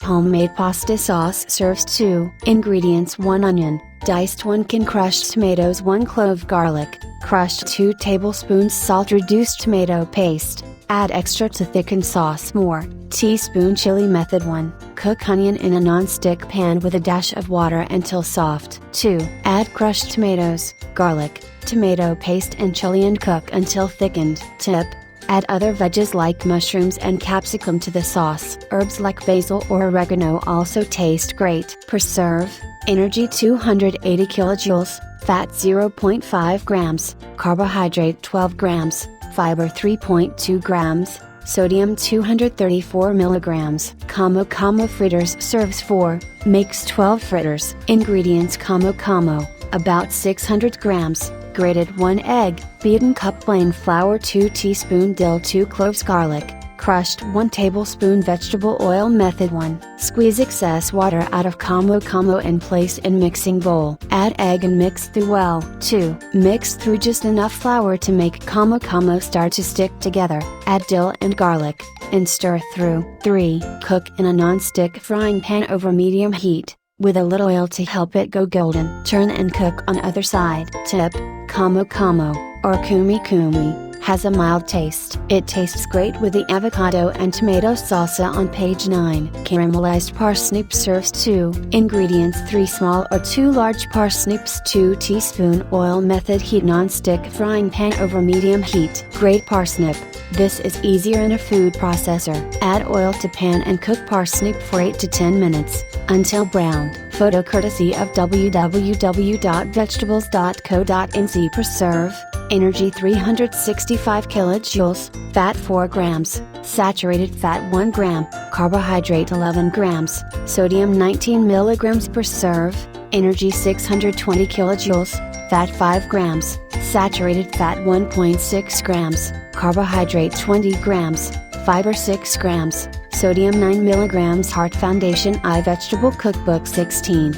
Homemade pasta sauce serves 2 ingredients: 1 onion, diced 1 can, crushed tomatoes 1 clove, garlic, crushed 2 tablespoons, salt, reduced tomato paste. Add extra to thicken sauce. More teaspoon chili. Method 1. Cook onion in a non-stick pan with a dash of water until soft. 2. Add crushed tomatoes, garlic, tomato paste and chili and cook until thickened. Tip: add other veggies like mushrooms and capsicum to the sauce. Herbs like basil or oregano also taste great. Preserve: energy 280 kilojoules, fat 0.5 grams, carbohydrate 12 grams, fiber 3.2 grams, sodium 234 milligrams. Como Como fritters serves 4, makes 12 fritters. Ingredients: Como Como, about 600 grams, grated 1 egg, beaten cup plain flour, 2 teaspoon dill, 2 cloves garlic, crushed 1 tablespoon vegetable oil. Method 1. Squeeze excess water out of Como Como and place in mixing bowl. Add egg and mix through well. 2. Mix through just enough flour to make Como Como start to stick together. Add dill and garlic, and stir through. 3. Cook in a non-stick frying pan over medium heat, with a little oil to help it go golden. Turn and cook on other side. Tip: Como Como, or Kumi Kumi, has a mild taste. It tastes great with the avocado and tomato salsa on page 9. Caramelized parsnip serves 2 ingredients: 3 small or 2 large parsnips, 2 teaspoon oil. Method: heat non-stick frying pan over medium heat. Grate parsnip. This is easier in a food processor. Add oil to pan and cook parsnip for 8 to 10 minutes, until brown. Photo courtesy of www.vegetables.co.nz. Preserve: energy 365 kilojoules, fat 4 grams, saturated fat 1 gram, carbohydrate 11 grams, sodium 19 milligrams. Preserve: energy 620 kilojoules, fat 5 grams, saturated fat 1.6 grams, carbohydrate 20 grams, fiber 6 grams, sodium 9 milligrams. Heart Foundation iVegetable Cookbook 16.